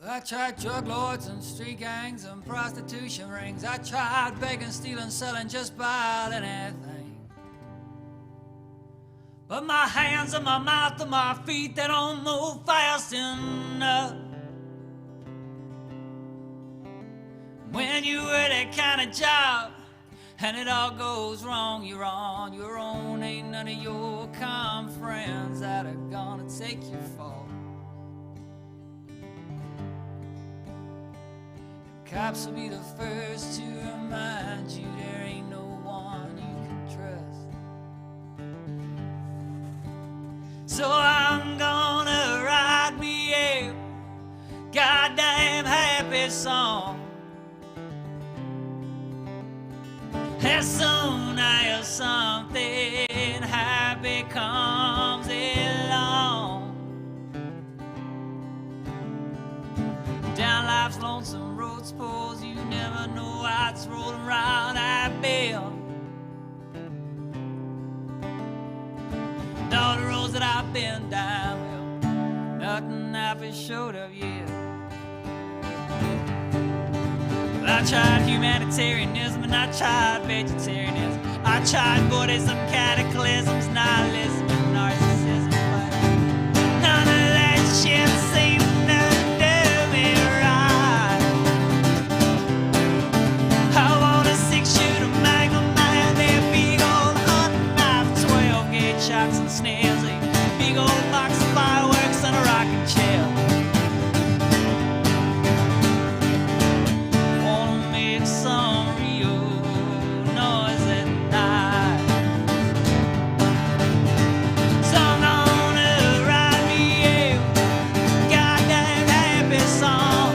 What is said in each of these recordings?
I tried drug lords and street gangs and prostitution rings. I tried begging, stealing, selling just about anything. But my hands and my mouth and my feet, they don't move fast enough. When you work that kind of job and it all goes wrong, you're on your own. Ain't none of your kind friends that are gonna take you far. The cops will be the first to remind you there ain't no one you can trust. So I'm gonna write me a goddamn happy song. As soon as something happy comes along, down life's lonesome road, suppose you never know what's rolling around that bend. All the roads that I've been down, well, nothing happy showed up yet. I tried humanitarianism and I tried vegetarianism. I tried Buddhism, cataclysms, nihilism, and narcissism. But none of that shit seemed to do me right. I want a 6-shooter Magnum, man, that big old hunting knife, 12-gauge shots and snares, a big old box of fireworks and a rocking chair. Some real noise at night. So I'm gonna write me a goddamn happy song.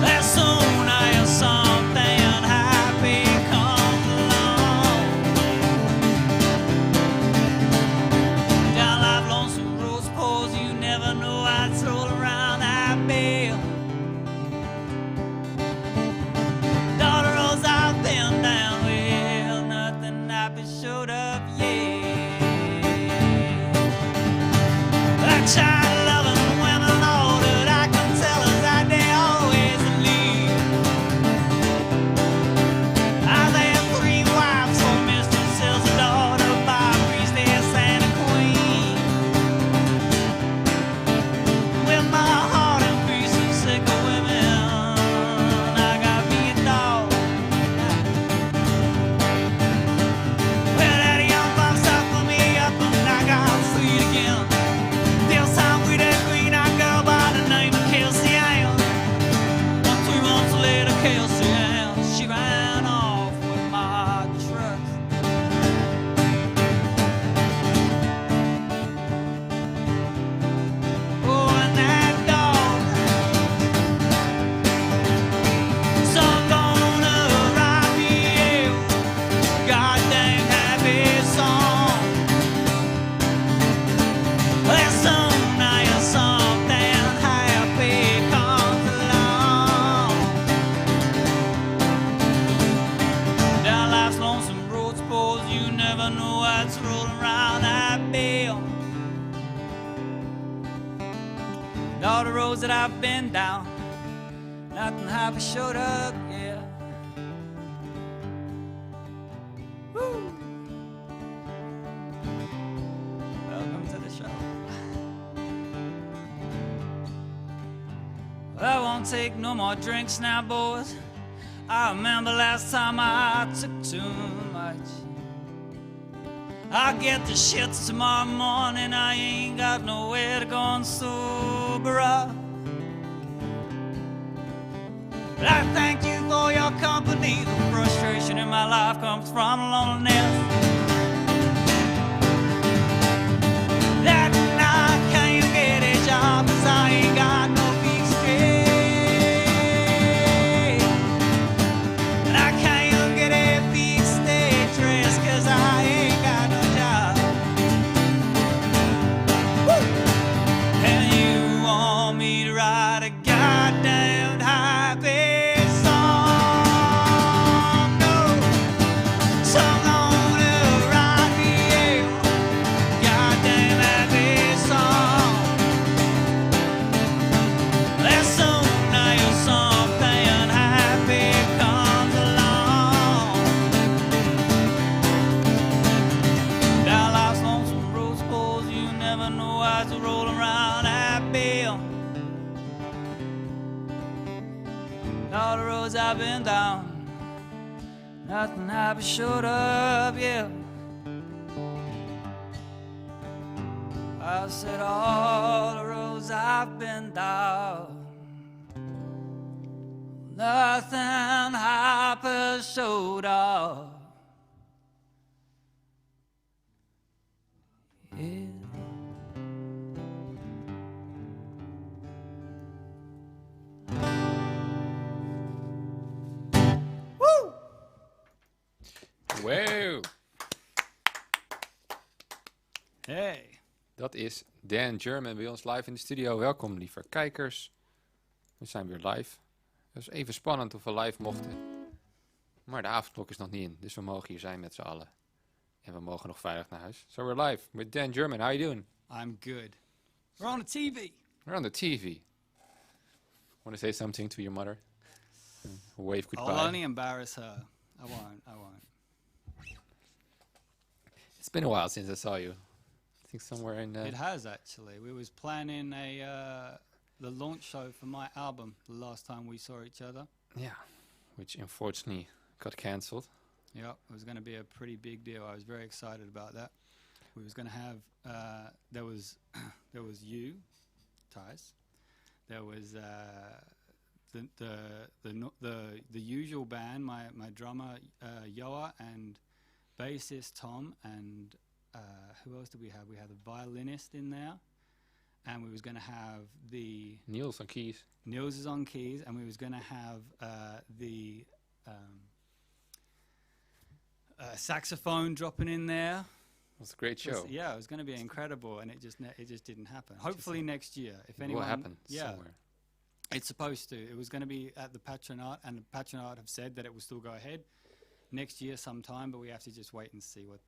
As soon as something happy comes along, down life lonesome road, suppose you never know what's rolling around that bell. I've been down, well, nothing happy showed up yet. I tried loving women, all that I can tell is that they always leave. I've had 3 wives, 4 mistresses, a daughter by a priestess and a queen. With my heart in pieces, sick of women, I got me a dog. She ran off with my trust. Oh, and that dog. So I'm gonna write me a goddamn happy song. As soon as something happy comes along, down life's lonesome road, suppose you never know what's rolling around that bell. And all the roads that I've been down, nothing happy showed up, yeah. Woo! Welcome to the show. I won't take no more drinks now, boys. I remember last time I took too much. I'll get the shits tomorrow morning. I ain't got nowhere to go and sober up. But I thank you for your company. The frustration in my life comes from loneliness. That I can't get a job 'cause I ain't got no big stress. And I can't get a big stage dress 'cause I ain't got no job. Woo! And you want me to write a goddamn happy song? No. So I'm gonna roll around that bend. All the roads I've been down, nothing I've been short of, yeah. I said all the roads I've been down, nothing I've been short of, yeah. Wow. Hey. Dat is Dan German bij ons live in de studio. Welkom, lieve kijkers. We zijn weer live. Het was even spannend of we live mochten. Maar de avondklok is nog niet in, dus we mogen hier zijn met z'n allen. En we mogen nog veilig naar huis. So we're live with Dan German. How you doing? I'm good. We're on the TV. We're on the TV. Want to say something to your mother? Wave goodbye. I'll only embarrass her. I won't. It's been a while since I saw you. I think somewhere in... It has, actually. We was planning the launch show for my album the last time we saw each other. Yeah, which unfortunately got cancelled. Yeah, it was going to be a pretty big deal. I was very excited about that. We was going to have... there was you, Thijs. There was the usual band, my drummer Joa, and bassist Tom, and who else did we have? We had a violinist in there, and we was going to have the... Niels on keys. Niels is on keys, and we was going to have the saxophone dropping in there. It was a great show. Yeah, it was going to be incredible, and it just didn't happen. Hopefully next year, if anyone... It will happen yeah, somewhere. It's supposed to. It was going to be at the Patronat, and the Patronat have said that it will still go ahead next year sometime, but we have to just wait and see what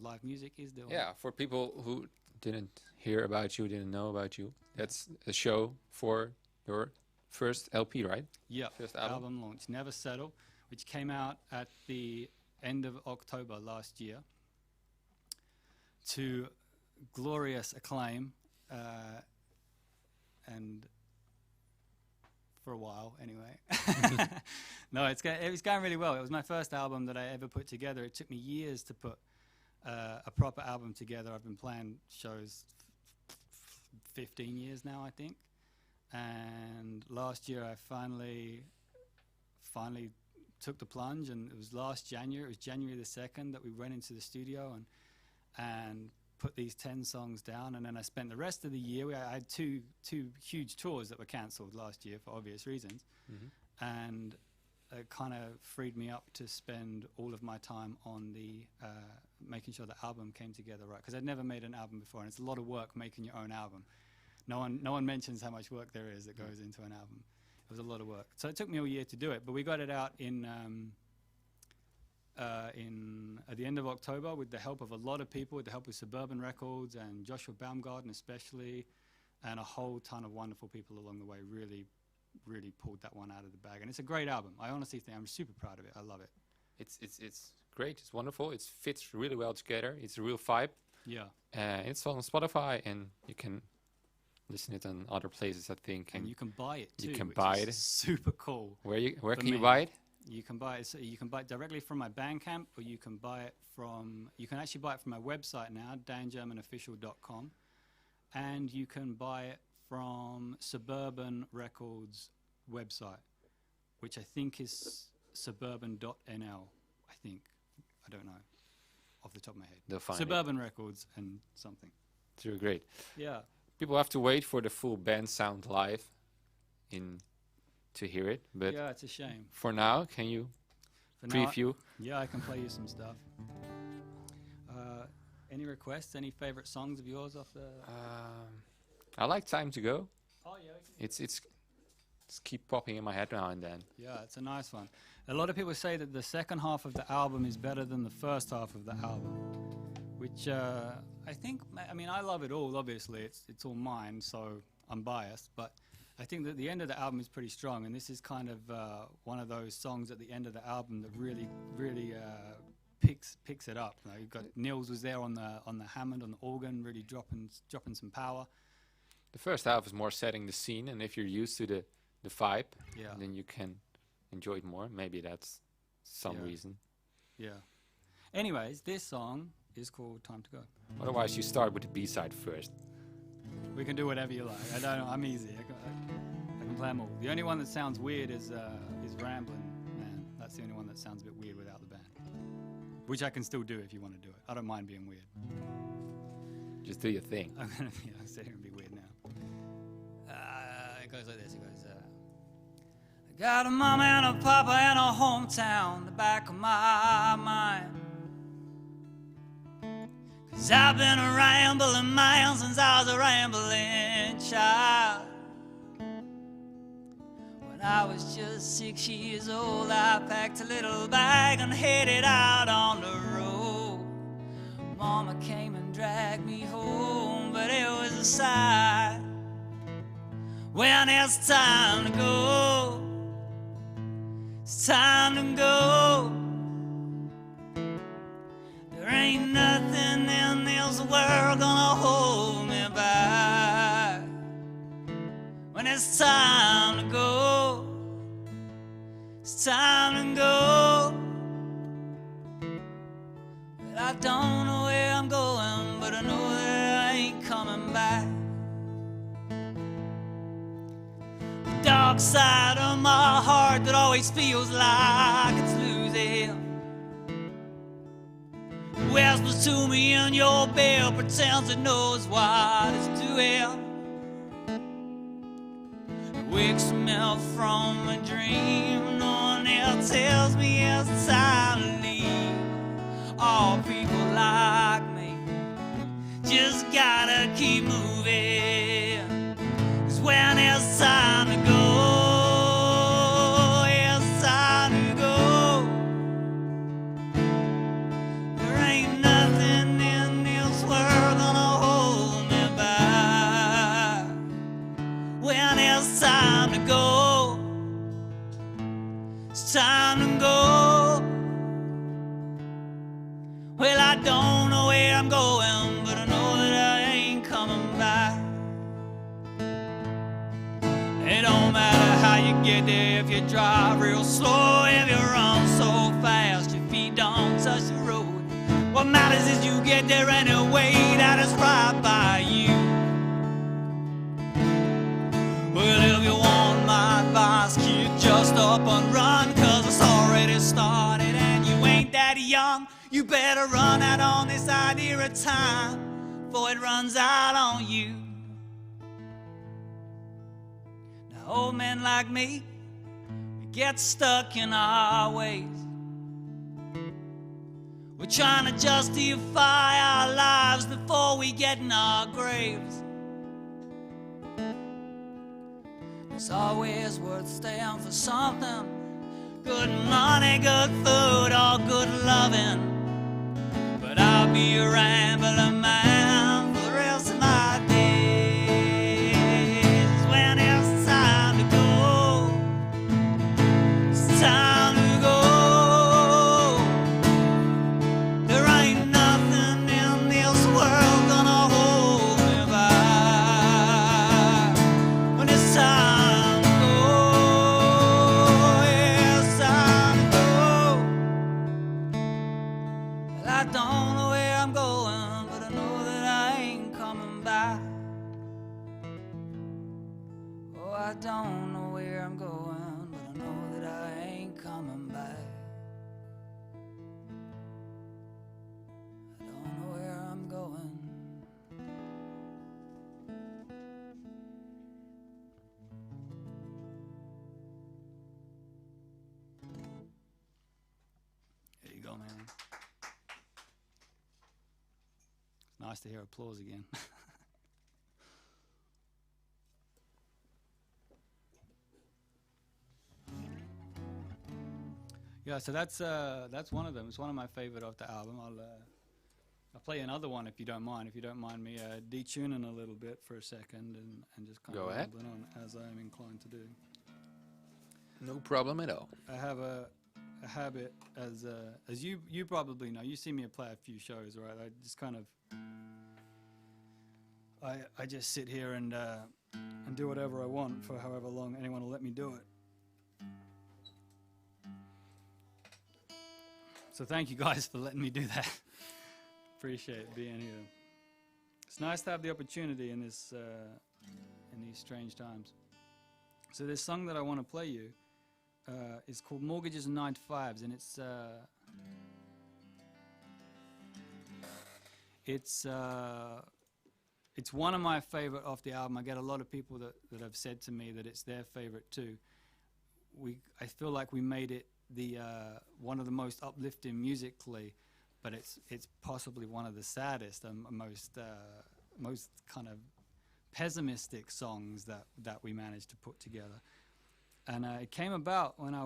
live music is doing. Yeah, for people who didn't hear about you, didn't know about you, that's a show for your first LP, right? Yeah, first album launch, Never Settle, which came out at the end of October last year to glorious acclaim, and for a while anyway. No, it was going really well. It was my first album that I ever put together. It took me years to put a proper album together. I've been playing shows 15 years now, I think. And last year I finally took the plunge, and it was last January. It was January the 2nd that we went into the studio and put these 10 songs down, and then I spent the rest of the year. I had two huge tours that were cancelled last year for obvious reasons, and it kind of freed me up to spend all of my time on the making sure the album came together right, because I'd never made an album before, and it's a lot of work making your own album. No one mentions how much work there is that goes into an album. It was a lot of work, so it took me a year to do it, but we got it out at the end of October with the help of a lot of people, with the help of Suburban Records and Joshua Baumgarten especially, and a whole ton of wonderful people along the way. Really pulled that one out of the bag, and it's a great album. I honestly think I'm super proud of it. I love it. It's great. It's wonderful. It fits really well together. It's a real vibe. Yeah. It's on Spotify, and you can listen it on other places, I think. And you can buy it too. You can buy it. Super cool. Where can you buy it? You can buy it. So you can buy it directly from my Bandcamp, or you can buy it from. You can actually buy it from my website now, dangermanofficial.com, and you can buy it from Suburban Records website, which I think is suburban.nl. I think. I don't know off the top of my head. They'll find Suburban Records and something. It's really great. Yeah. People have to wait for the full band sound live to hear it, but yeah, it's a shame. For now, can you preview? Yeah, I can play you some stuff. Any requests? Any favorite songs of yours off the? I like Time to Go. Oh yeah. It's keep popping in my head now and then. Yeah, it's a nice one. A lot of people say that the second half of the album is better than the first half of the album, which I think. I mean, I love it all. Obviously, it's all mine, so I'm biased, but I think that the end of the album is pretty strong, and this is kind of one of those songs at the end of the album that really picks it up. Like you've got Nils was there on the Hammond, on the organ, really dropping some power. The first half is more setting the scene, and if you're used to the vibe, then you can enjoy it more. Maybe that's some reason. Yeah. Anyways, this song is called Time to Go. Otherwise, you start with the B-side first. We can do whatever you like. I don't know. I'm easy. I can play them all. The only one that sounds weird is Ramblin' Man. That's the only one that sounds a bit weird without the band. Which I can still do if you want to do it. I don't mind being weird. Just do your thing. I'm going to sit here and be weird now. It goes like this. It goes, I got a mama and a papa and a hometown, the back of my mind. 'Cause I've been a rambling man since I was a rambling child. When I was just 6 years old, I packed a little bag and headed out on the road. Mama came and dragged me home, but it was a sight. When it's time to go, it's time to go. There ain't nothing in this world gonna hold me back. When it's time to go, it's time to go. Well, I don't know where I'm going, but I know that I ain't coming back. The dark side of my heart that always feels like it's losing whispers to me in your bed, pretends it knows what it's doing. It wakes me up from a dream, knowing it tells me it's time to leave. All people like me just gotta keep moving. 'Cause when it's time to go, it's time to go. There ain't nothing in this world gonna hold me back. When it's time to go, it's time to go. Well, I don't know where I'm going, but I know that I ain't coming back. It don't matter how you get there, if you drive real slow, if you run so fast, your feet don't touch the road. What matters is you get there anyway, that is right by you. Well, if you want my advice, kid, just up and run, 'cause it's already started and you ain't that young. You better run out on this idea of time before it runs out on you. Now, old men like me, we get stuck in our ways. We're trying to justify our lives before we get in our graves. It's always worth staying for something. Good money, good food, or good loving. But I'll be a rambling man for the rest of my days. When it's time to go, it's time to go. There ain't nothing in this world gonna hold me back. When it's time to go, it's time to go. Well, I don't know where I'm going, but I know that I ain't coming back. Oh, I don't know where I'm going, but I know that I ain't coming back. I don't know where I'm going. There you go, man. It's nice to hear applause again. Yeah, so that's one of them. It's one of my favorite off the album. I'll play another one if you don't mind. If you don't mind me detuning a little bit for a second and just kind Go of ahead. rambling on as I'm inclined to do. No problem at all. I have a a habit, as you probably know. You see me play a few shows, right? I just kind of, I just sit here and do whatever I want for however long anyone will let me do it. So thank you guys for letting me do that. Appreciate being here. It's nice to have the opportunity in this, in these strange times. So this song that I want to play you is called Mortgages and 9 to 5s, and it's one of my favorite off the album. I get a lot of people that have said to me that it's their favorite too. I feel like we made it the one of the most uplifting musically, but it's possibly one of the saddest and most kind of pessimistic songs that we managed to put together. And it came about when I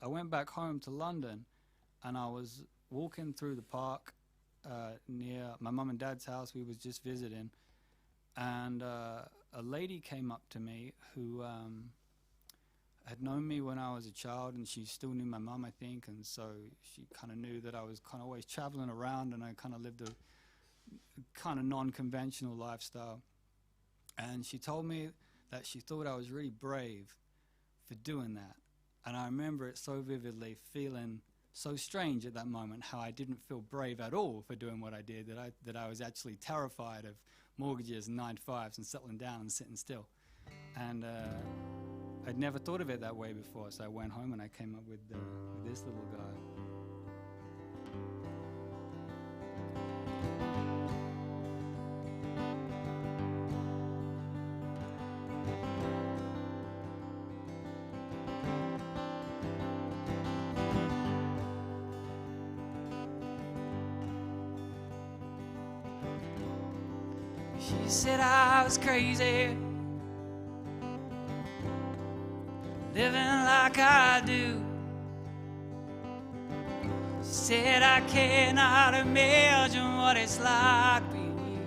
went back home to London, and I was walking through the park near my mum and dad's house. We was just visiting, and a lady came up to me who had known me when I was a child, and she still knew my mum, I think, and so she kind of knew that I was kind of always traveling around, and I kind of lived a kind of non-conventional lifestyle. And she told me that she thought I was really brave for doing that. And I remember it so vividly, feeling so strange at that moment, how I didn't feel brave at all for doing what I did, that I was actually terrified of mortgages and 9 to 5s and settling down and sitting still. And I'd never thought of it that way before, so I went home and I came up with this little guy. She said I was crazy, living like I do. She said I cannot imagine what it's like being you.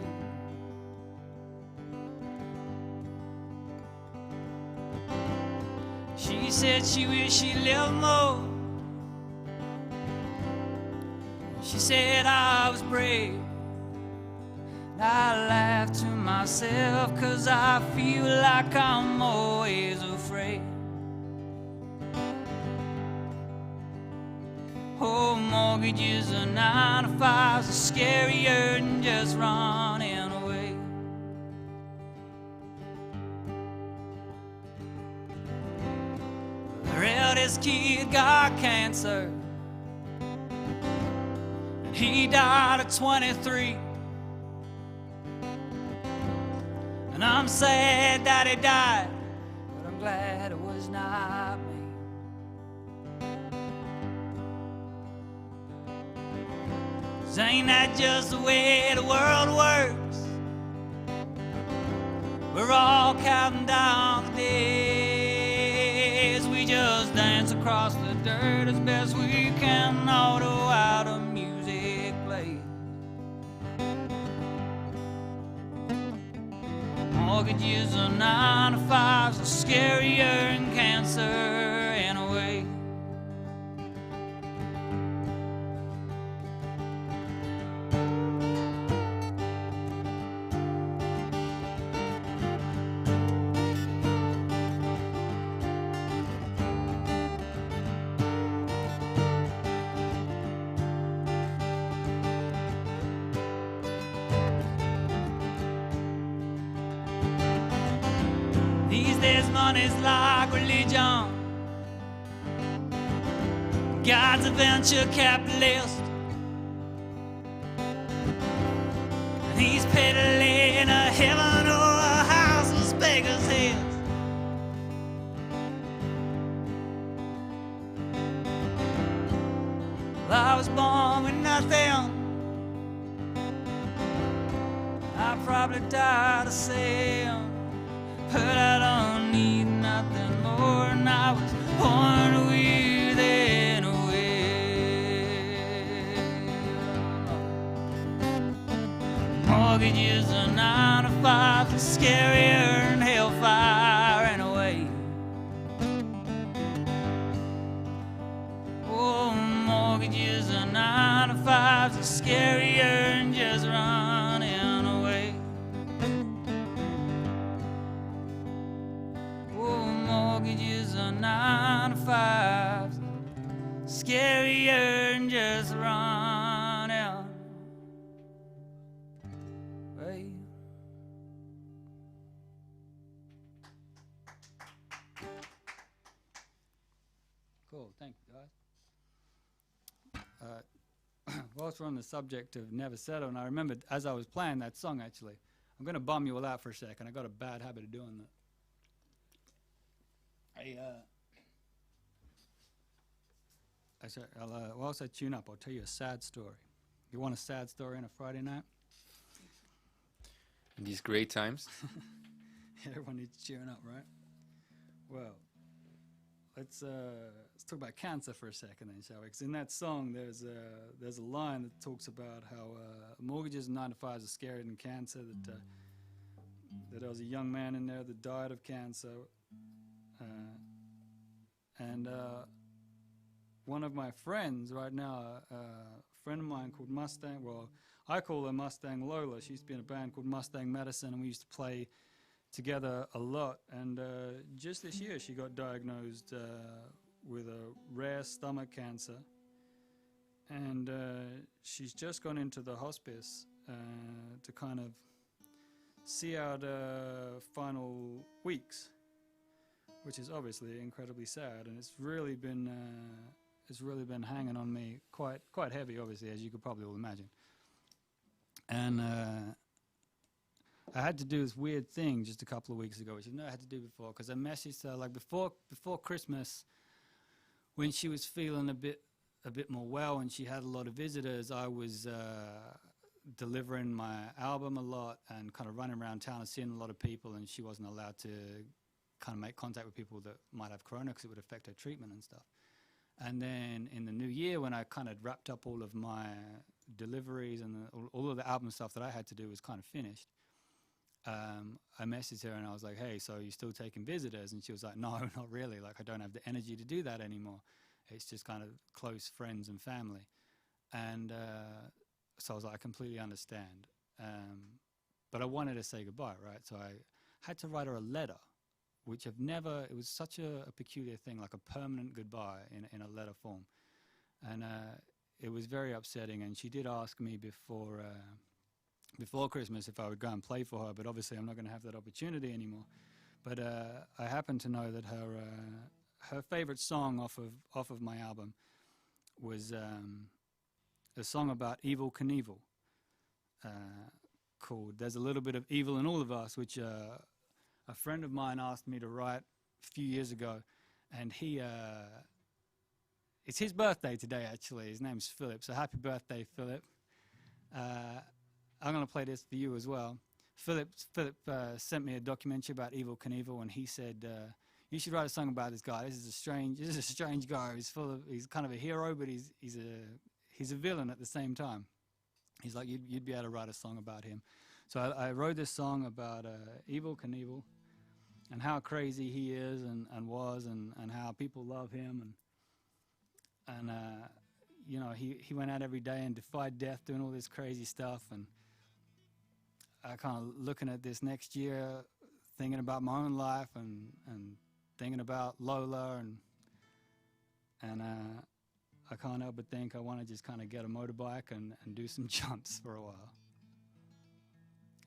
She said she wished she lived more. She said I was brave. I laugh to myself 'cause I feel like I'm always afraid. Oh, mortgages and 9 to 5s are scarier than just running away. Their eldest kid got cancer, and he died at 23. And I'm sad that he died, but I'm glad it was not me. 'Cause ain't that just the way the world works? We're all counting down the days. We just dance across the dirt as best we can, all the while the music plays. Mortgages and 9 to 5s are scarier than cancer in a way. These days money's like religion. God's a venture capitalist, and he's peddling a heaven or a house with beggars' heads. Well, I was born with nothing. I probably died of sin, but I don't need nothing more than I was born with anyway. Mortgages and 9 to 5s are scarier than hellfire in a way. Oh, 5's scarier than just running away. Cool, thank you, guys. Whilst we're on the subject of Never Settle, and I remembered as I was playing that song, actually, I'm going to bum you all out for a second. I got a bad habit of doing that. Whilst I tune up, I'll tell you a sad story. You want a sad story on a Friday night? In these great times. Everyone needs cheering up, right? Well, let's talk about cancer for a second then, shall we? Because in that song, there's a line that talks about how mortgages and 9 to 5s are scarier than cancer. That there was a young man in there that died of cancer, and one of my friends right now, a friend of mine called Mustang. Well, I call her Mustang Lola. She used to be in a band called Mustang Medicine, and we used to play together a lot. And just this year, she got diagnosed with a rare stomach cancer, and she's just gone into the hospice to kind of see out final weeks, which is obviously incredibly sad, and it's really been hanging on me quite heavy, obviously, as you could probably all imagine. And I had to do this weird thing just a couple of weeks ago, which I've never had to do before, because I messaged her like before Christmas, when she was feeling a bit more well and she had a lot of visitors. I was delivering my album a lot and kind of running around town and seeing a lot of people, and she wasn't allowed to kind of make contact with people that might have corona because it would affect her treatment and stuff. And then in the new year, when I kind of wrapped up all of my deliveries and all of the album stuff that I had to do was kind of finished, I messaged her and I was like, hey, so are you still taking visitors? And she was like, no, not really. Like, I don't have the energy to do that anymore. It's just kind of close friends and family. And so I was like, I completely understand. But I wanted to say goodbye, right? So I had to write her a letter, which I've never, it was such a peculiar thing, like a permanent goodbye in a letter form. And it was very upsetting, and she did ask me before Christmas if I would go and play for her, but obviously I'm not going to have that opportunity anymore. But I happen to know that her favorite song off of my album was a song about Evel Knievel called There's a Little Bit of Evil in All of Us, which a friend of mine asked me to write a few years ago, and it's his birthday today, actually. His name's Philip, so happy birthday, Philip. I'm going to play this for you as well. Philip sent me a documentary about Evel Knievel, and he said, you should write a song about this guy. This is a strange guy. He's kind of a hero, but he's a villain at the same time. He's like, you'd be able to write a song about him. So I wrote this song about Evel Knievel and how crazy he is and was, and how people love him, and you know, he went out every day and defied death, doing all this crazy stuff. And I kind of looking at this next year, thinking about my own life and thinking about Lola, and I can't help but think I want to just kind of get a motorbike and do some jumps for a while.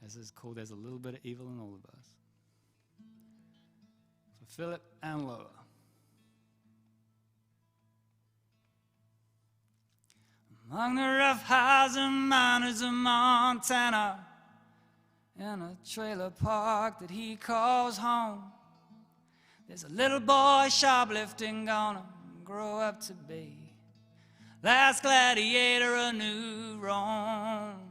This is called There's a Little Bit of Evil in All of Us. For Philip and Lola. Among the roughhousing miners of Montana, in a trailer park that he calls home, there's a little boy shoplifting gonna grow up to be last gladiator of New Rome.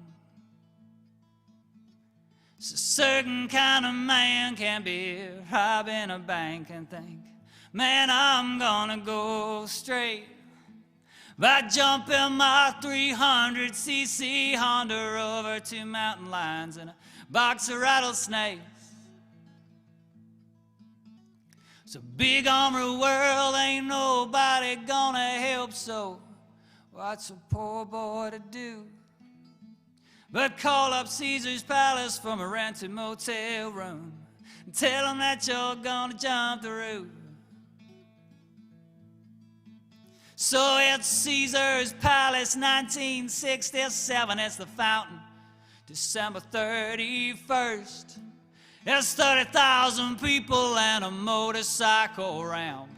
It's a certain kind of man can be robbing a bank and think, man, I'm gonna go straight by jumping my 300cc Honda over 2 mountain lions and a box of rattlesnakes. It's a big armored world, ain't nobody gonna help, so what's a poor boy to do but call up Caesar's Palace from a rented motel room and tell them that you're gonna jump the roof? So it's Caesar's Palace, 1967. It's the fountain, December 31st. There's 30,000 people and a motorcycle ramp,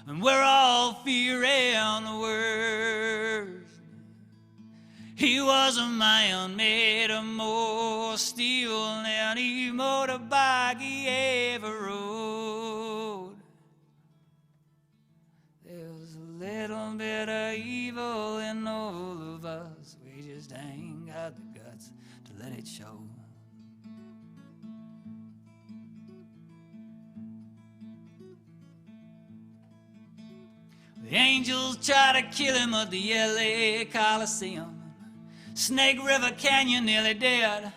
and we're all fearing the worst. He was a man made of more steel than any motorbike he ever rode. There's a little bit of evil in all of us. We just ain't got the guts to let it show. The angels try to kill him at the LA Coliseum. Snake River Canyon nearly dead.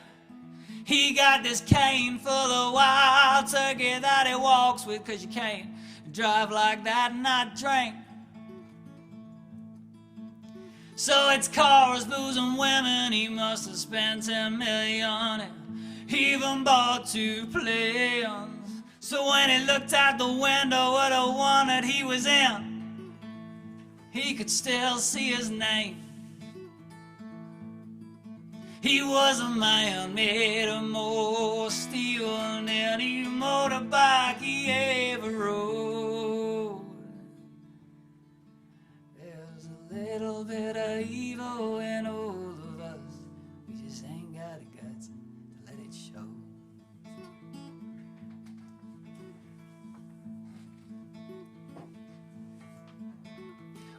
He got this cane full of wild turkey that he walks with, 'cause you can't drive like that and not drink. So it's cars, booze, and women. He must have spent 10 million and he even bought 2 planes. So when he looked out the window at the one that he was in, he could still see his name. He was a man made of more steel than any motorbike he ever rode. There's a little bit of evil in all of us. We just ain't got the guts to let it show.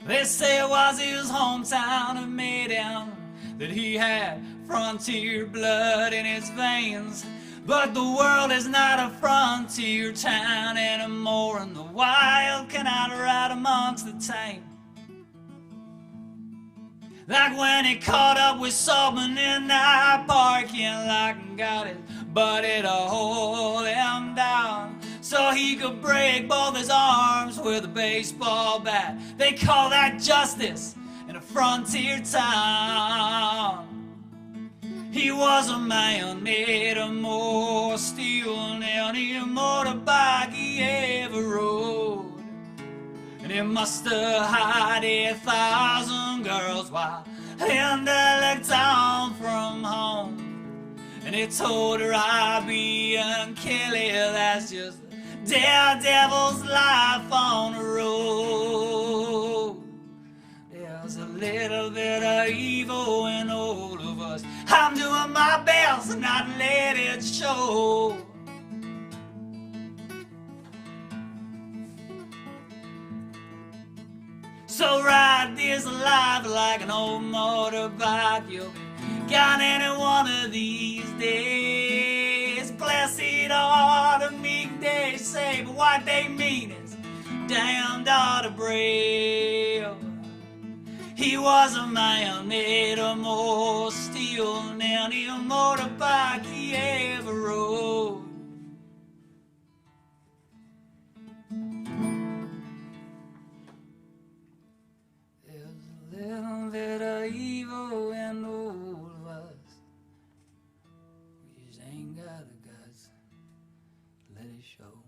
They say it was his hometown that made him, that he had frontier blood in his veins. But the world is not a frontier town anymore, and the wild cannot ride amongst the tame. Like when he caught up with someone in that parking lot and got his buddy to hold him down so he could break both his arms with a baseball bat. They call that justice in a frontier town. He was a man made of more steel than any motorbike he ever rode. And he must have had 1,000 girls while Linda looked on from home. And he told her, I'll be Kelly, that's just the daredevil's life on the road. There's a little bit of evil in all of us. I'm doing my best not to let it show. So ride this life like an old motorbike. You'll be gone any one of these days. Blessed are the meek, they say, but what they mean is damned are the brave. He was a man made of more steel than any motorbike he ever rode. There's a little bit of evil in all of us. We just ain't got the guts to let it show.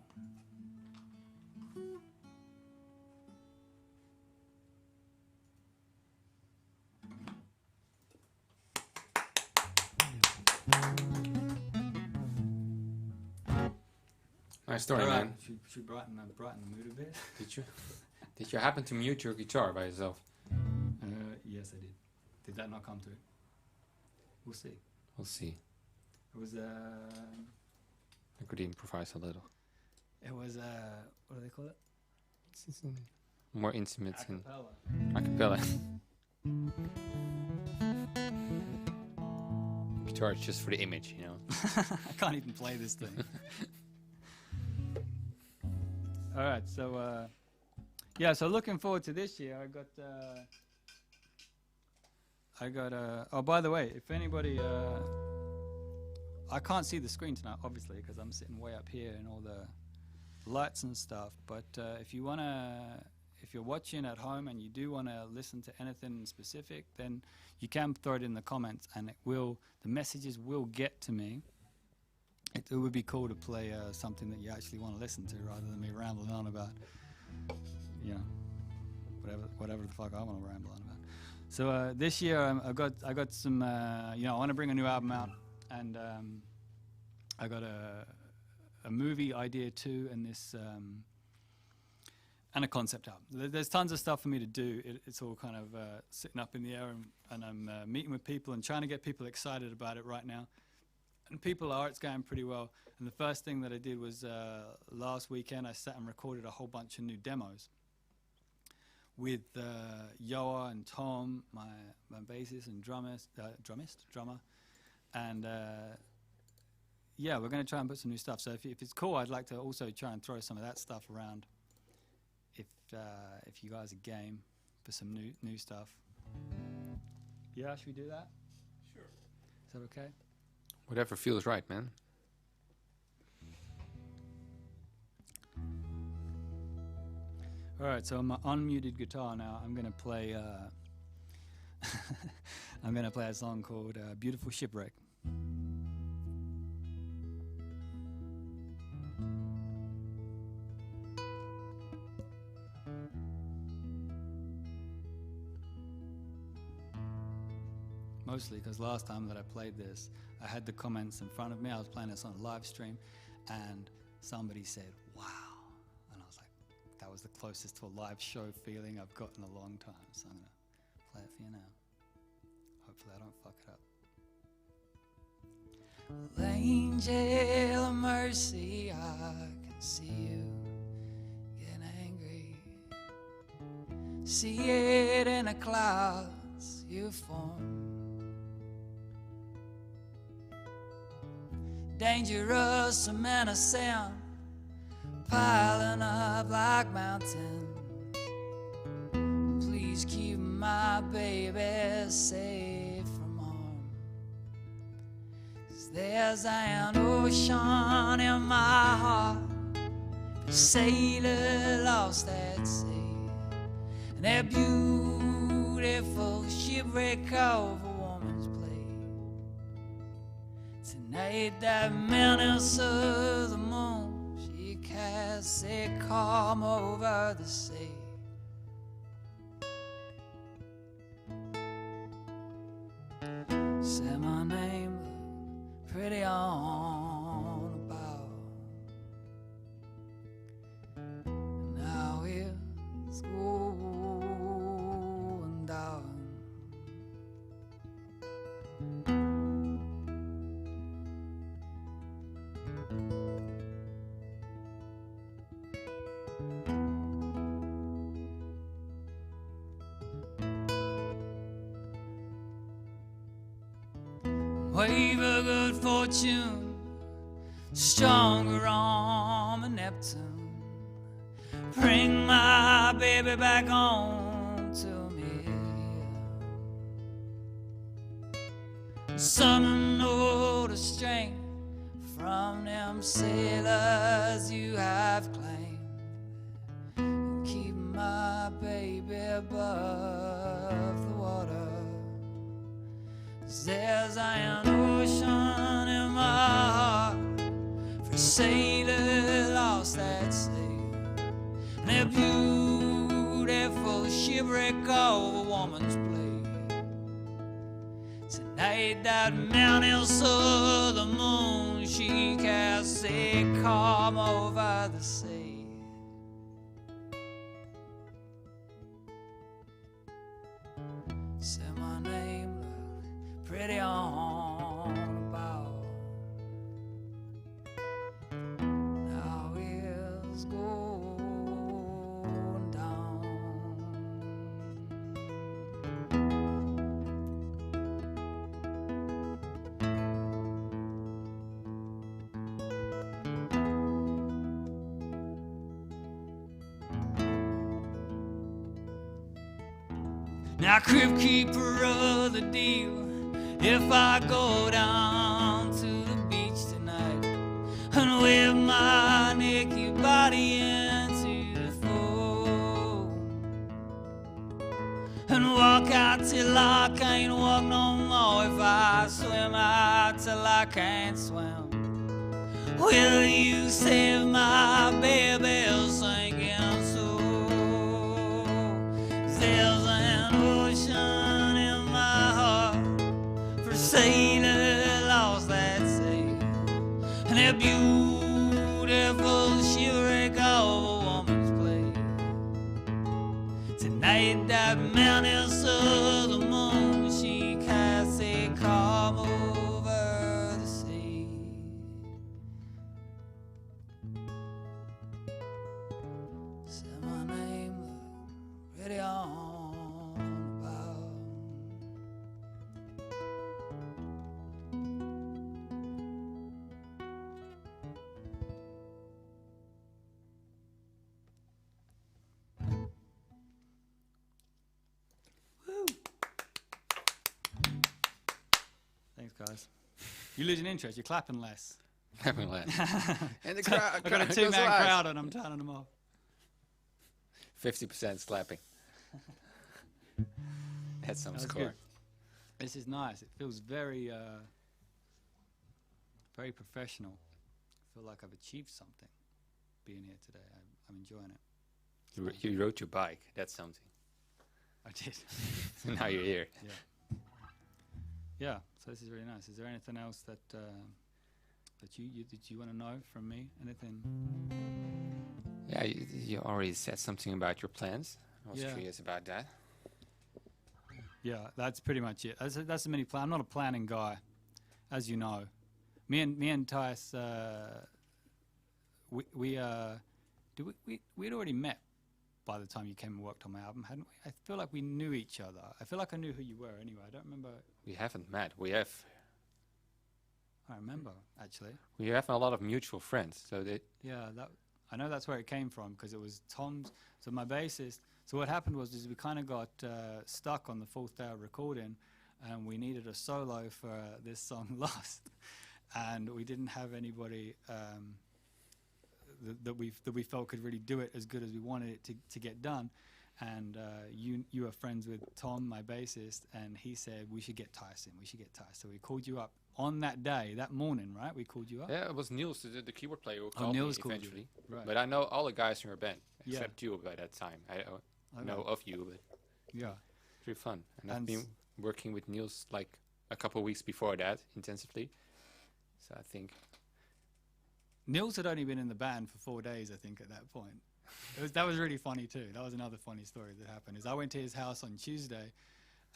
Nice story, All right. man. Should brighten the mood a bit. Did you happen to mute your guitar by yourself? Yes, I did. Did that not come through? We'll see. We'll see. It was I could improvise a little. It was what do they call it? More intimate and Acapella. a cappella. Guitar is just for the image, you know. I can't even play this thing. All right, so yeah, so looking forward to this year. I got. Oh, by the way, if anybody, I can't see the screen tonight, obviously, because I'm sitting way up here and all the lights and stuff. But if you're watching at home and you do want to listen to anything specific, then you can throw it in the comments, and the messages will get to me. It would be cool to play something that you actually want to listen to rather than me rambling on about, whatever the fuck I want to ramble on about. So this year I got some. I want to bring a new album out, and I got a movie idea too, and this. And a concept album. There's tons of stuff for me to do. It's all kind of sitting up in the air, and I'm meeting with people and trying to get people excited about it right now. And people are, it's going pretty well. And the first thing that I did was last weekend I sat and recorded a whole bunch of new demos with Yoa and Tom, my bassist and drummer. And yeah, we're going to try and put some new stuff. So if it's cool, I'd like to also try and throw some of that stuff around. If you guys are game for some new stuff. Yeah, should we do that? Sure. Is that okay? Whatever feels right, man. All right, so on my unmuted guitar now, I'm gonna play. I'm gonna play a song called "Beautiful Shipwreck." Mostly because last time that I played this, I had the comments in front of me. I was playing this on a live stream, and somebody said, "Wow," and I was like, that was the closest to a live show feeling I've got in a long time. So I'm gonna play it for you now. Hopefully I don't fuck it up. Well, angel of mercy, I can see you getting angry. See it in the clouds you form. Dangerous and menacing, piling up like mountains. Please keep my baby safe from harm. 'Cause there's an ocean in my heart, a sailor lost at sea, and that beautiful shipwreck of a woman's play. Tonight that menace of the moon, she casts a calm over the sea. Say my name pretty on the bow. Now it's going down. Wave of good fortune, stronger arm of Neptune. Bring my baby back home to me. Summon all the strength from them sailors you have claimed. Keep my baby above the water. There's an ocean in my heart for a sailor lost at sea, and a beautiful shipwreck of a woman's play. Tonight that mountain saw the moon, she casts a calm over the sea. Say my name pretty on the bow. Now it's going down. Now, crib keeper of the deal, if I go down to the beach tonight and whip my naked body into the foam and walk out till I can't walk no more, if I swim out till I can't swim, will you save my baby sinking soul? light that melts to the moon. She casts a calm over the sea. Said my name looked pretty on about. Thanks, guys. You're losing interest. You're clapping less. Having less. And the crowd. I've got a two-man crowd and I'm turning them off. 50% clapping. That's some That was score. good. This is nice. It feels very, very professional. I feel like I've achieved something being here today. I'm enjoying it. You rode your bike. That's something. I did. Now you're here. Yeah. Yeah. So this is really nice. Is there anything else that that you want to know from me? Anything? Yeah, you already said something about your plans. I was Yeah. curious about that. Yeah, that's pretty much it. That's the mini plan. I'm not a planning guy, as you know. Me and Thijs, we'd already met by the time you came and worked on my album, hadn't we? I feel like we knew each other. I feel like I knew who you were anyway. I don't remember. We haven't met. I remember, actually. We have a lot of mutual friends. So that Yeah, I know that's where it came from, because it was Tom's, so my bassist. So what happened was we kind of got stuck on the fourth day of recording, and we needed a solo for this song Lost, and we didn't have anybody that we felt could really do it as good as we wanted it to get done. And you were friends with Tom, my bassist, and he said we should get Thijs in. We should get Thijs. So we called you up on that day, that morning, right? We called you up. yeah, it was Niels, the keyboard player, who called Niels me called you. eventually. Right. But I know all the guys in your band, Yeah. except you by that time. I Okay. know of you, but Yeah. it's really fun. And I've And been working with Niels like a couple of weeks before that, intensively. So I think Niels had only been in the band for 4 days, I think, at that point. That was really funny too. That was another funny story that happened. Is I went to his house on Tuesday,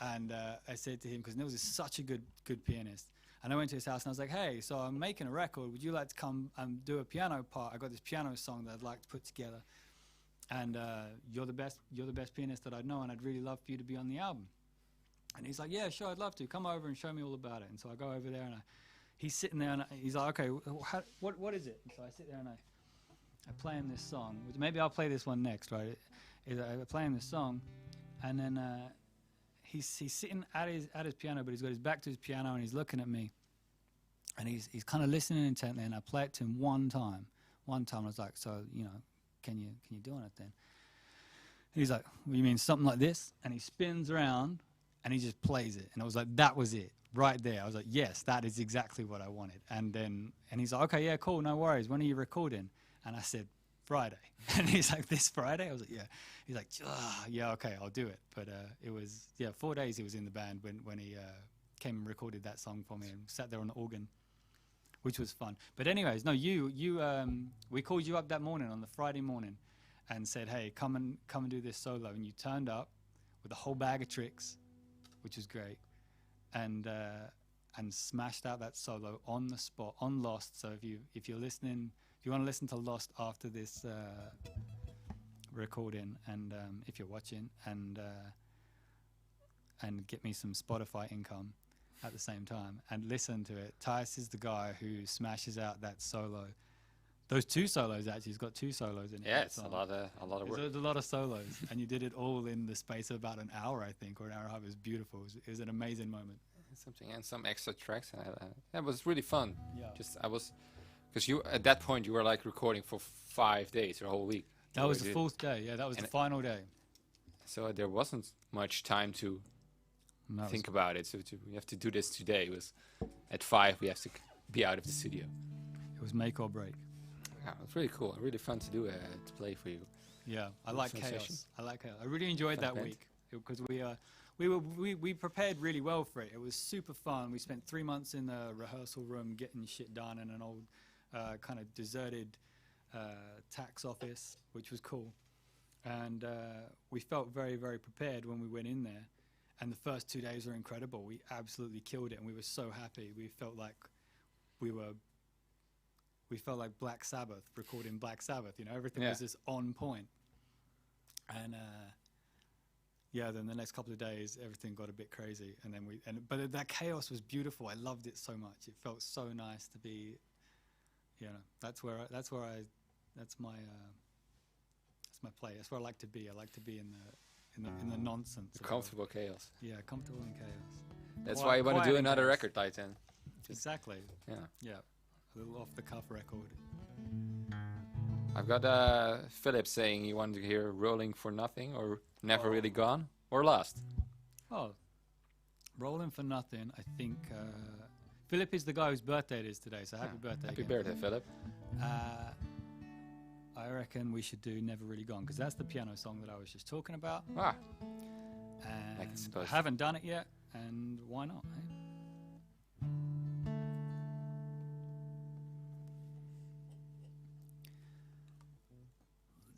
and I said to him, because Niels is such a good pianist, and I went to his house and I was like, "Hey, so I'm making a record. Would you like to come and do a piano part? I got this piano song that I'd like to put together, and you're the best pianist that I know, and I'd really love for you to be on the album." And he's like, "Yeah, sure, I'd love to. Come over and show me all about it." And so I go over there, and he's sitting there, and he's like, "Okay, what is it?" And so I sit there and I play him this song. Which maybe I'll play this one next, right? I play him this song, and then he's sitting at his piano, but he's got his back to his piano, and he's looking at me, and he's kind of listening intently. And I play it to him one time. I was like, "So, can you do on it then?" And he's like, "What do you mean, something like this?" And he spins around, and he just plays it. And I was like, that was it. Right there. I was like, yes, that is exactly what I wanted. And he's like, "Okay, yeah, cool, no worries. When are you recording?" And I said, "Friday." And he's like, "This Friday?" I was like, "Yeah." He's like, "Yeah, okay, I'll do it." But it was, 4 days he was in the band when he came and recorded that song for me and sat there on the organ, which was fun. But anyways, no, we called you up that morning, on the Friday morning, and said, "Hey, come and do this solo." And you turned up with a whole bag of tricks, which was great, and smashed out that solo on the spot on Lost. So if you're listening, if you want to listen to Lost after this recording, and if you're watching, and get me some Spotify income at the same time, and listen to it, Thijs is the guy who smashes out that solo. Those two solos, actually, he's got two solos in it. yeah, it's a lot of work. There's a lot of solos, and you did it all in the space of about an hour, I think, or an hour and a half. It was beautiful. It was an amazing moment. Something and some extra tracks. It was really fun. Yeah. Because you at that point you were like recording for 5 days or a whole week. That was the fourth day. Yeah, that was the final day. So there wasn't much time to think about it. So we have to do this today. It was at 5 we have to be out of the studio. It was make or break. Yeah, it was really cool. Really fun to do to play for you. Yeah, I Good like sensation. chaos. I like chaos. I really enjoyed Fun that band. week because we prepared really well for it. It was super fun. We spent 3 months in the rehearsal room getting shit done in an old kind of deserted tax office, which was cool. And we felt very, very prepared when we went in there. And the first 2 days were incredible. We absolutely killed it, and we were so happy. We felt like Black Sabbath, recording Black Sabbath. You know, everything was just on point. And then the next couple of days, everything got a bit crazy. And then but that chaos was beautiful. I loved it so much. It felt so nice to be. You know, that's my play. That's where I like to be. I like to be in the nonsense. The comfortable chaos. Yeah, comfortable in chaos. That's why you want to do another record, Titan. Exactly. Yeah. Yeah. A little off the cuff record. I've got Philip saying he wanted to hear Rolling for Nothing or Never Really Gone or Lost. Oh, Rolling for Nothing, I think. Philip is the guy whose birthday it is today, so happy birthday. Happy again. birthday, Philip. I reckon we should do Never Really Gone, because that's the piano song that I was just talking about. Ah. And I can suppose. I haven't done it yet, and why not? Eh?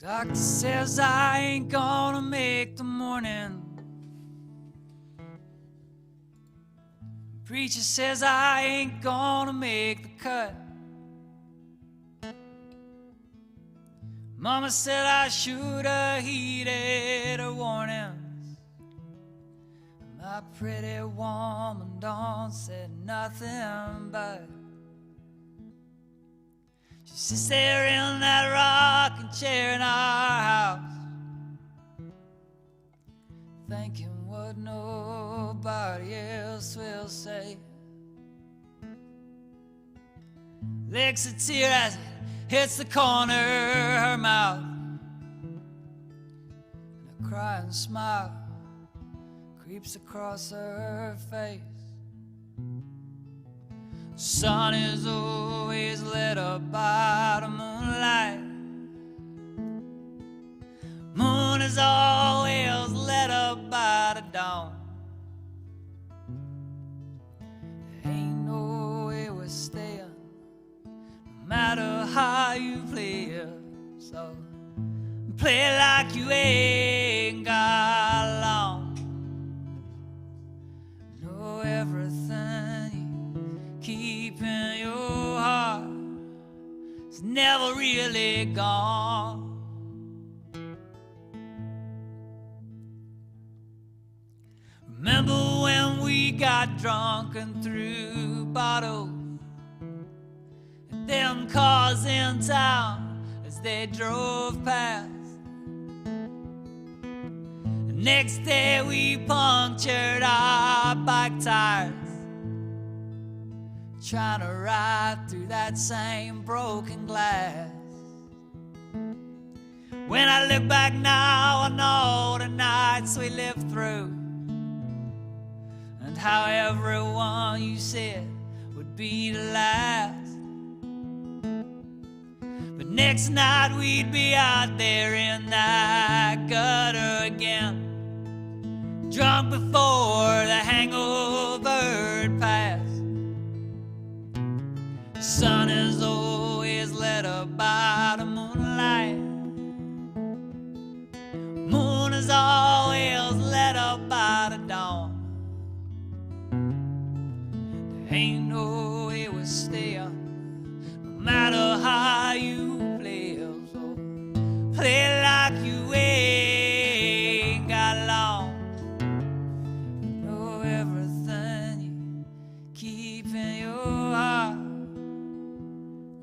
Doctor says I ain't gonna make the morning. Preacher says I ain't gonna make the cut. Mama said I should have heeded her warnings. My pretty woman don't say nothing but she sits there in that rocking chair in our house, thinking what nobody else will say. Licks a tear as it hits the corner of her mouth, and a crying smile creeps across her face. Sun is always lit up by the moonlight. Moon is always lit up by the dawn. There ain't no way we're staying, no matter how you play it. So play like you ain't got long. Know everything you keep in your heart is never really gone. Remember when we got drunk and threw bottles at them cars in town as they drove past? The next day we punctured our bike tires, trying to ride through that same broken glass. When I look back now, I know the nights we lived through, and how everyone you said would be the last. But next night we'd be out there in that gutter again, drunk before the hangover had passed. The sun is always lit up by the moonlight. Moon is always lit up by the dawn. There ain't no way we're staying, no matter how you play. So play like you ain't got long. Know everything you keep in your heart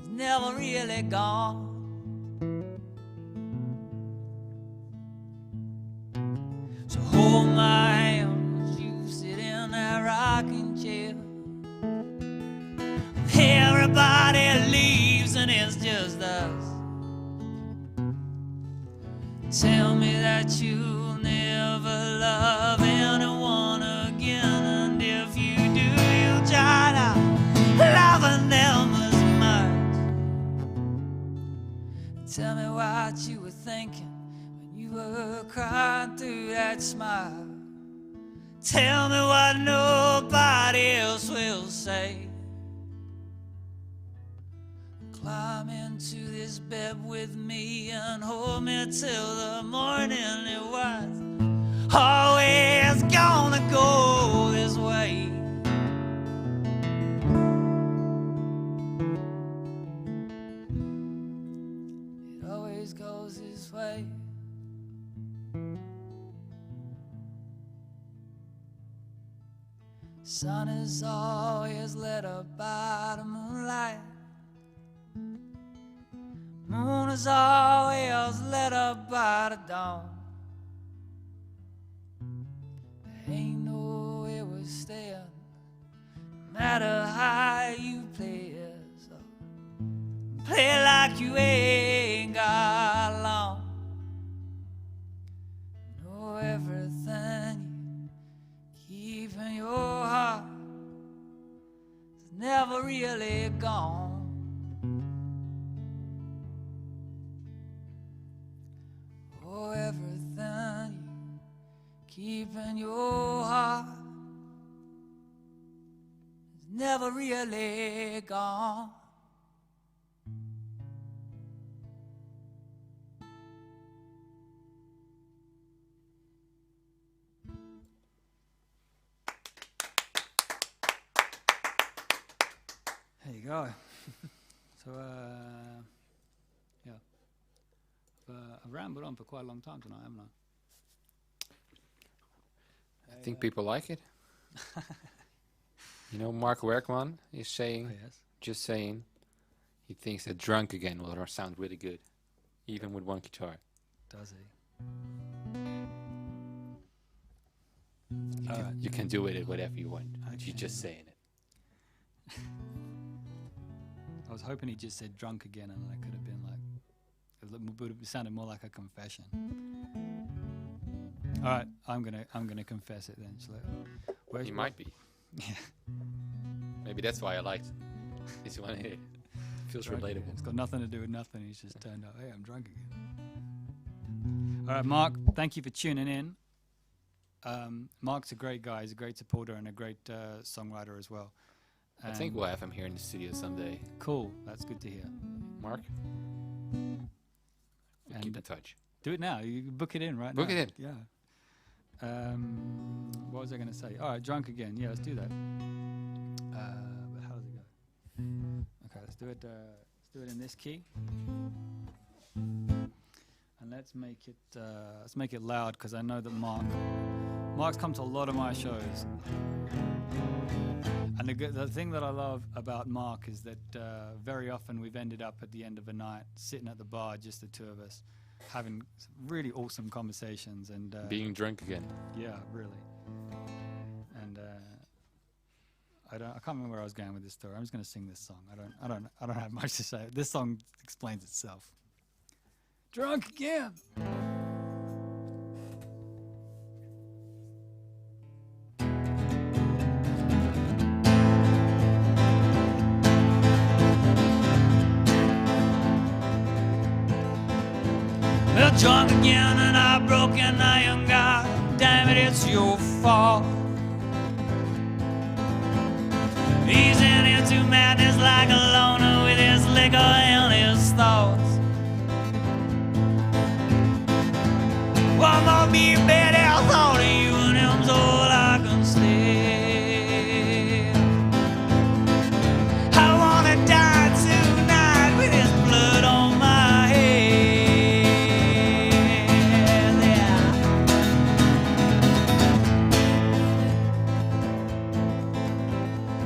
is never really gone. So hold my hand as you sit in that rocking chair. Everybody leaves and it's just us. Tell me that you'll never love anyone again, and if you do, you'll try to love them as much. Tell me what you were thinking when you were crying through that smile. Tell me what nobody else will say. Climb into this bed with me and hold me till the morning. It was always gonna go this way. It always goes this way. Sun is always lit up by the moonlight. Moon is always lit up by the dawn. There ain't no way we're staying, no matter how you play it. So play like you ain't got long. Know everything you keep in your heart is never really gone. Oh, everything you keep in your heart is never really gone. There you go. So, yeah. I've rambled on for quite a long time tonight, haven't I? I think people like it. You know, Mark Werkman is saying, Oh, yes. just saying, he thinks that Drunk Again will sound really good, even with one guitar. Does he? You can do with it whatever you want, but you're just saying it. I was hoping he just said drunk again, and I could have been like, it would have sounded more like a confession. All right, I'm gonna confess it then. Where's He might be. Yeah. Maybe that's why I liked this one here. Feels Drunk again. relatable. It's got nothing to do with nothing. He's just turned out, hey, I'm drunk again. All right, Mark, thank you for tuning in. Mark's a great guy. He's a great supporter and a great songwriter as well. I think we'll have him here in the studio someday. Cool. That's good to hear. Mark? We'll keep in touch. Do it now. You can book it in right Book now. it in. Yeah. What was I going to say? All right, drunk again. Yeah, let's do that. But how does it go? Okay, let's do it. Let's do it in this key. And let's make it loud, because I know that Mark's come to a lot of my shows. And the thing that I love about Mark is that very often we've ended up at the end of a night sitting at the bar, just the two of us, having some really awesome conversations and Being drunk again. yeah, really. And I can't remember where I was going with this story. I'm just going to sing this song. I don't have much to say. This song explains itself. Drunk again. Well, drunk again and I broken iron, God damn it, it's your fault. Easing into madness like a loner with his liquor and his thoughts. One more be better thought of you and him's all I can sleep. I wanna die tonight with his blood on my head. Yeah.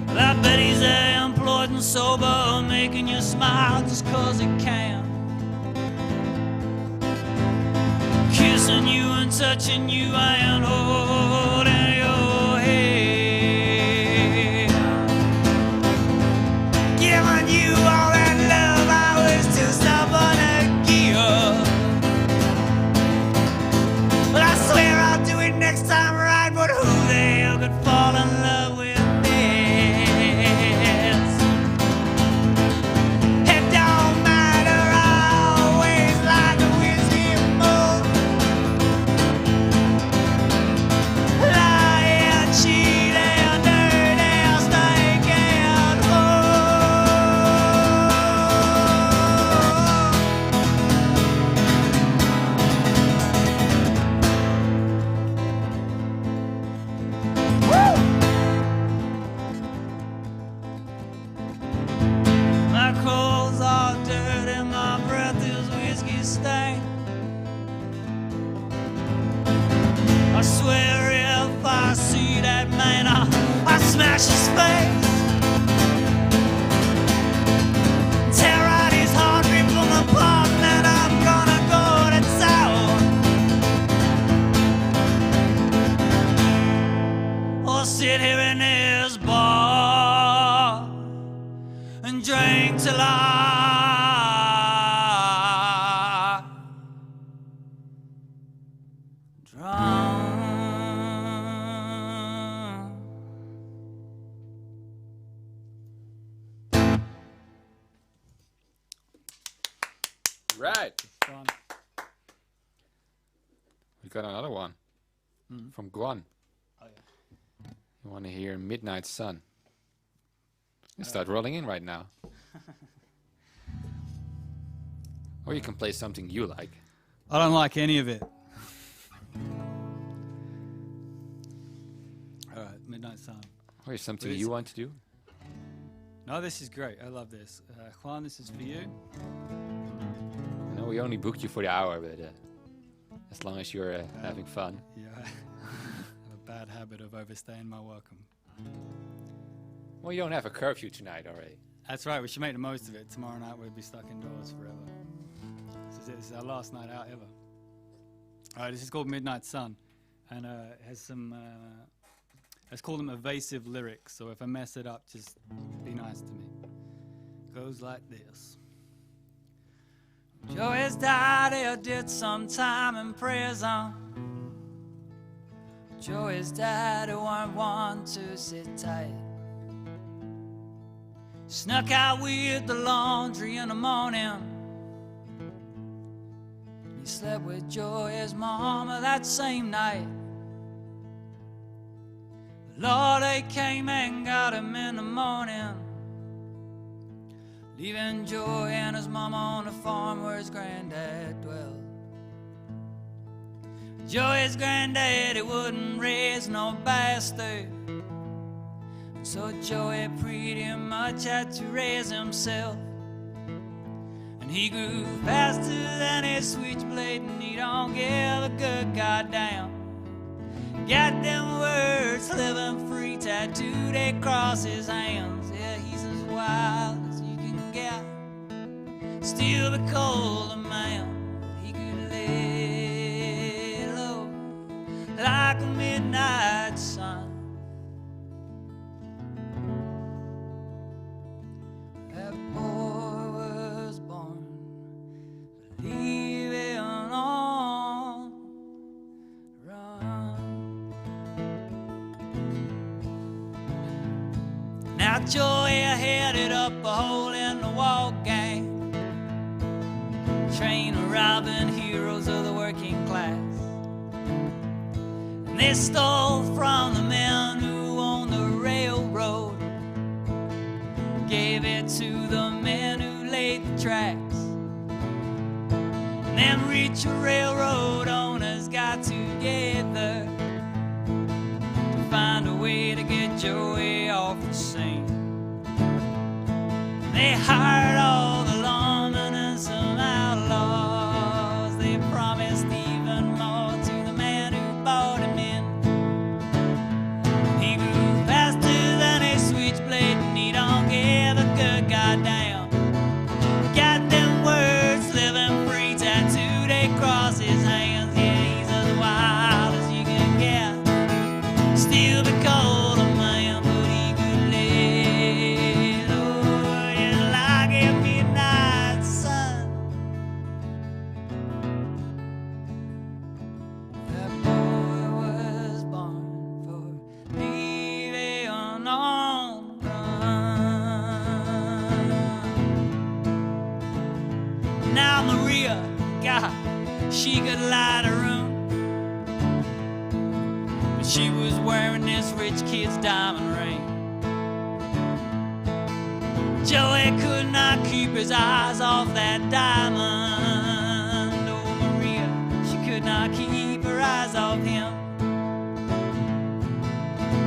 Well, I bet he's employed and sober, making you smile just 'cause he can. Kissing you and touching you and holding your hand. Giving you all that love I was too stubborn to give. But I swear I'll do it next time right. But who the hell could fall in love with this? It don't matter, I always like a whiskey more. stay. I swear if I see that man, I'll smash his face. Tear out his heart, rip him apart, man, I'm gonna go to town. Or sit here in this bar and drink till I drown. Right. Fun. We got another one from Guan. Oh, yeah. You want to hear Midnight Sun? You start rolling in right now. Or you can play something you like. I don't like any of it. All right, Midnight Sun. Or something Please. you want to do. No, this is great. I love this. Juan, this is for you. I know we only booked you for the hour, but as long as you're having fun. Yeah, I have a bad habit of overstaying my welcome. Well, you don't have a curfew tonight already. That's right, we should make the most of it. Tomorrow night we'll be stuck indoors forever. This is our last night out ever. All right, this is called Midnight Sun, and it has some, let's call them evasive lyrics, so if I mess it up, just be nice to me. Goes like this. Joey's daddy did some time in prison. Joey's daddy weren't one to sit tight. Snuck out with the laundry in the morning. He slept with Joey's mama that same night. The Lord, they came and got him in the morning, leaving Joey and his mama on the farm where his granddad dwelled. Joey's granddad, he wouldn't raise no bastard, so Joey pretty much had to raise himself. And he grew faster than a switchblade, and he don't give a good goddamn. Got them words, living free, tattooed across his hands. Yeah, he's as wild as you can get, still be called a man. He could lay low like a midnight sun. That boy was born believing on run. Now Joey headed up a hole in the wall gang, train of robbing heroes of the working class. And they stole from the men who owned the railroad, gave it to the men who laid the tracks. And them rich railroad owners got together to find a way to get Joey off the scene. They hired all the lawmen and some outlaws. They promised even more to the man who bought him in. He grew faster than a switchblade, and he don't give a good goddamn. Got them words, living free, tattooed across his hands. Yeah, he's as wild as you can get, still be called a man, but he could lay low, yeah, like a midnight sun. That boy was born for leaving on the run. Now Maria, God, she could light a room, but she was wearing this rich kid's diamond ring. Joey could not keep his eyes off that diamond. Oh, Maria, she could not keep her eyes off him.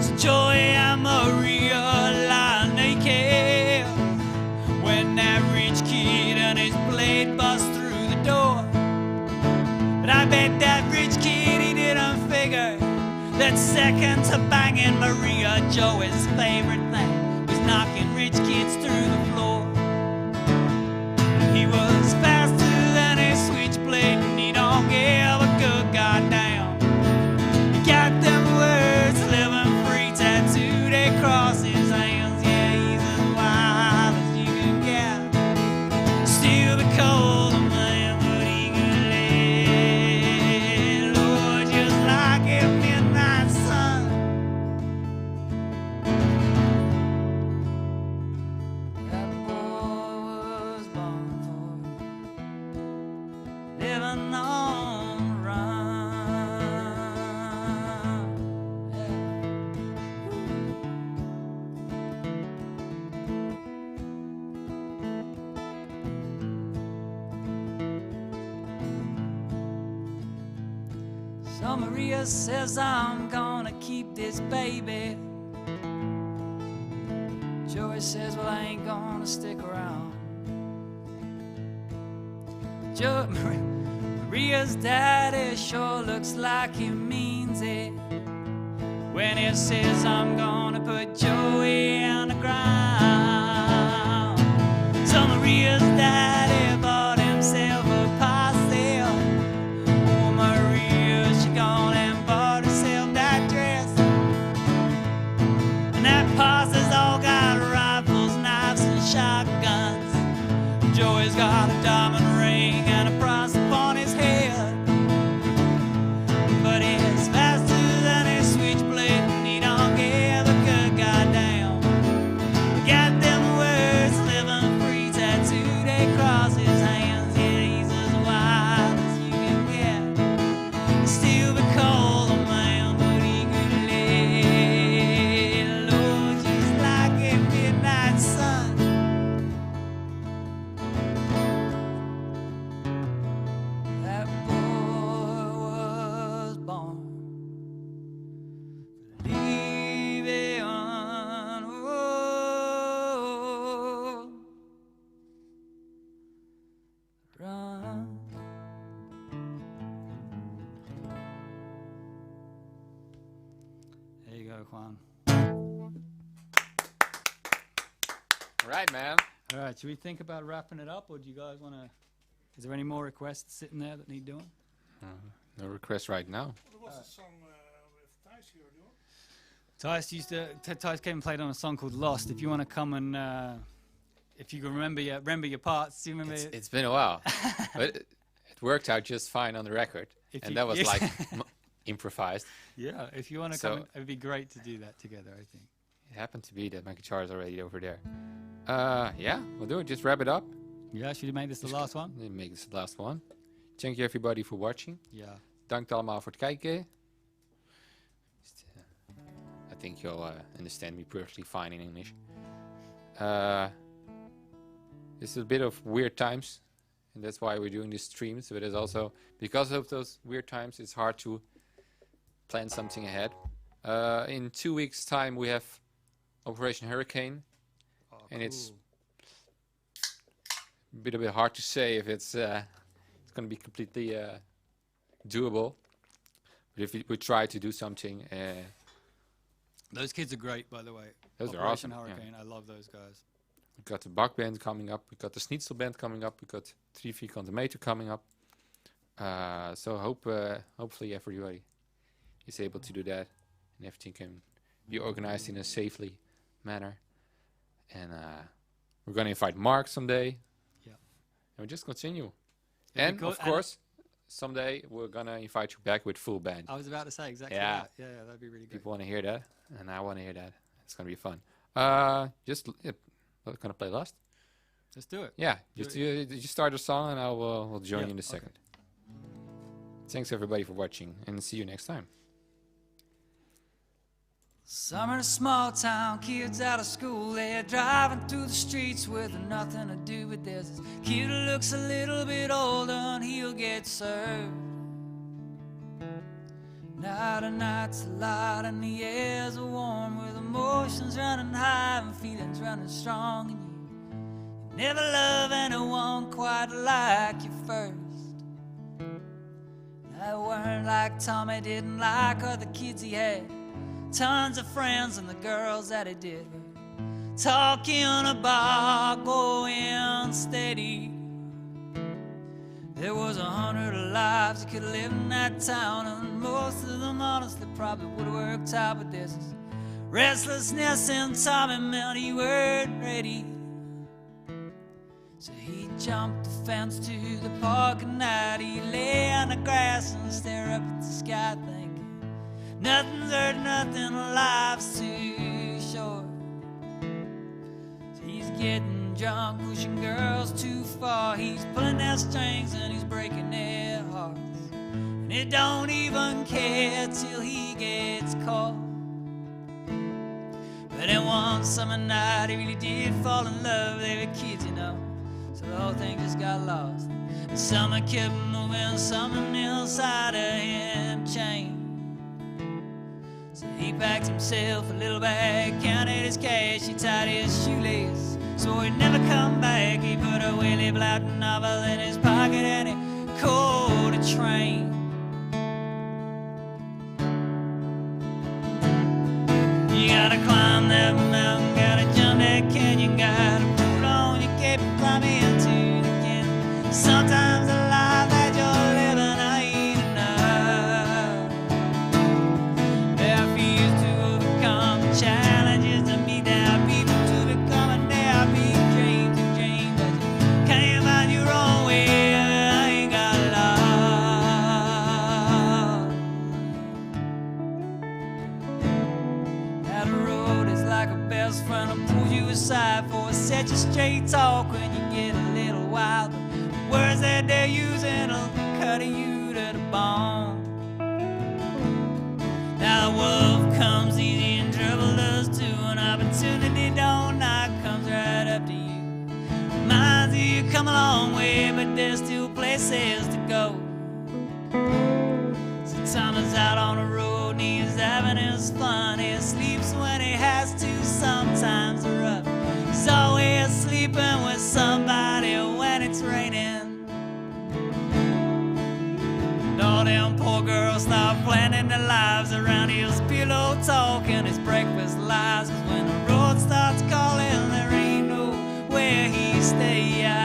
So Joey and Maria lie naked when that rich kid and his blade bust through the door. I bet that rich kid, he didn't figure that second to banging Maria Joey's favorite thing was knocking rich kids through the floor. He was faster than a switchblade and he don't give a good goddamn. He got them words, living free, tattooed across his hands. Yeah, he's as wild as you can get. Still be cold, a man, but he can live. Lord, just like a midnight sun. That boy was born for living on the run. Yeah. So Maria says I'm gonna keep this baby. Joey says, well, I ain't gonna stick around. Maria's daddy sure looks like he means it when he says I'm gonna put Joey on the ground. So Maria's daddy bought himself a posse. Oh, Maria, she gone and bought herself that dress. And that posse's all got rifles, knives, and shotguns. Joey's got a diamond ring and a price upon his head. But he's faster than a switchblade and he don't give a good goddamn. Got them words, living free, tattooed across his hands. Yeah, he's as wild as you can get. Still be cold, a man, but he could live. Lord, just like a midnight sun. That boy was born leaving on run. There you go, Juan. All right, man. All right, should we think about wrapping it up, or do you guys want to? Is there any more requests sitting there that need doing? No request right now. There was a song with Thijs here, doing. Thijs came and played on a song called Lost. If you want to come and, if you can remember your parts, do you remember? It's been a while, but it worked out just fine on the record, If and you- that was yes. like improvised. Yeah, if you want to So- come, it'd be great to do that together, I think. It happened to be that my guitar is already over there. Yeah, we'll do it. Just wrap it up. Yeah, should we make this the last one? Then make this the last one. Thank you everybody for watching. Yeah. Dank allemaal voor het kijken. I think you'll understand me perfectly fine in English. This is a bit of weird times, and that's why we're doing these streams. But it's also because of those weird times, it's hard to plan something ahead. In 2 weeks' time, we have Operation Hurricane, and it's a bit hard to say if it's going to be completely doable. But if we try to do something, Those kids are great, by the way. those are Operation awesome. Hurricane, Yeah. I love those guys. We got the Bach Band coming up. We got the Schnitzel Band coming up. We got 3 Vierkante Meter coming up. So hopefully everybody is able to do that, and everything can be organized in a safely manner. And we're gonna invite Mark someday. Yeah. And we'll just continue. It'd be And cool. of course, someday we're gonna invite you back with full band. I was about to say exactly Yeah. that. Yeah, that'd be really good. People want to hear that, and I want to hear that. It's gonna be fun. We're gonna play last. Let's do it. Yeah, Do just it. you start a song, and we'll join Yeah, you in a okay. second. Thanks everybody for watching, and see you next time. Summer small town, kids out of school, they're driving through the streets with nothing to do. But there's this kid who looks a little bit older and he'll get served. Now the night's light and the air's warm, with emotions running high and feelings running strong. And you never love anyone quite like you first. like Tommy didn't like other kids he had. Tons of friends and the girls that he did. Talking about going steady. There was 100 lives you could have lived in that town, and most of them honestly probably would have worked out, but this is restlessness in Tommy meant he weren't ready. So he jumped the fence to the park at night. He lay on the grass and stared up at the sky thinking, nothing's hurt, nothing, life's too short. So he's getting drunk, pushing girls too far. He's pulling their strings and he's breaking their hearts. And he don't even care till he gets caught. But then one summer night he really did fall in love. They were kids, you know, so the whole thing just got lost. The summer kept moving, something inside of him changed. So he packed himself a little bag, counted his cash, he tied his shoelace so he'd never come back. He put a Willie Blount novel in his pocket and he caught a train. You gotta climb that mountain, gotta jump that canyon, gotta put on your cape and climb into the canyon. Sometimes the life that you're living ain't enough. There are fears to overcome, challenges to meet, there are people to become, and there are big dreams to dream, but you can't find your own way. I ain't got love. That road is like a best friend who pulls you aside for a set you straight talk when you get a little wild. But the words that they're using will cut you to the bone. Now the wolf comes easy and trouble does too. An opportunity don't knock, comes right up to you. Reminds you you come a long way, but there's still places to go. So Thomas out on the road and he's having his fun. He sleeps when he has to, sometimes rough. He's always sleeping with somebody when it's raining. And all them poor girls start planning their lives around his pillow talk and his breakfast lies. 'Cause when the road starts calling, there ain't nowhere he stay out.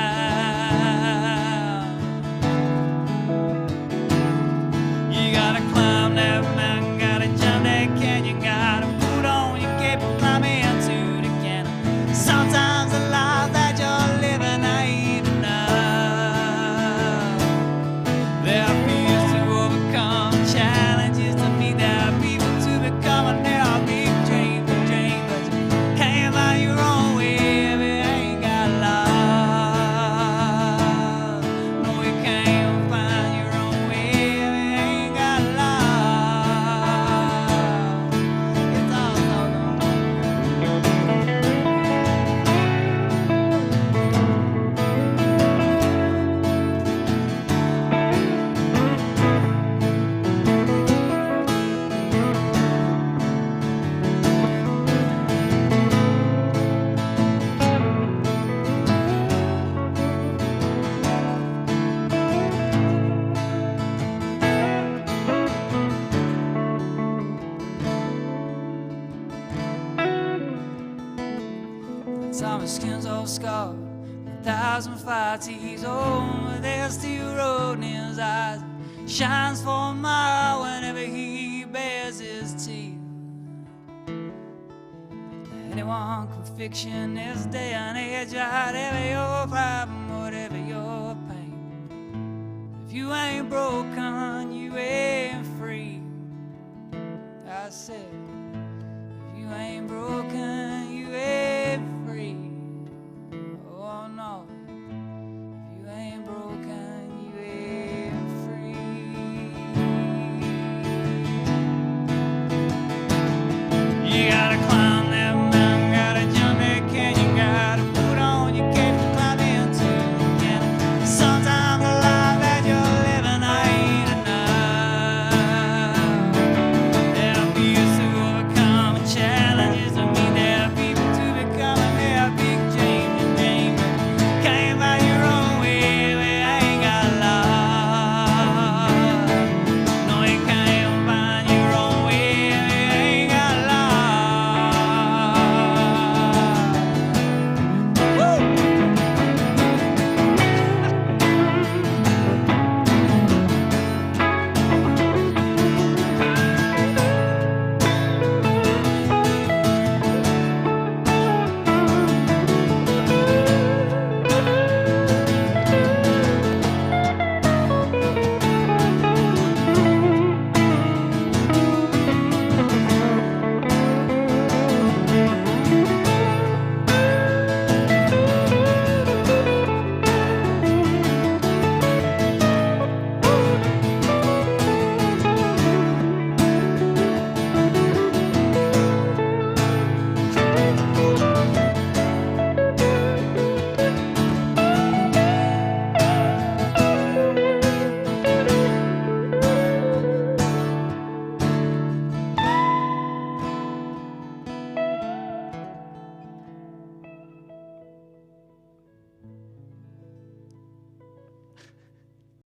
You gotta climb that mountain, gotta jump that canyon, gotta put on your cape and climb into the canyon. Sometimes the life that you're living ain't enough. There are fears to overcome, challenges to meet, there are people to become, and there are big dreams to dream, but you can't find your own way if you ain't got love. No, you can't find your own way if you ain't got love. It's all so long. Thomas' skin's all scarred, 1,000 fights he's on, but there's still road in his eyes. Shines for a mile whenever he bares his teeth. Anyone can fiction this day and age, whatever your problem, whatever your pain. If you ain't broken, you ain't free. I said, if you ain't broken,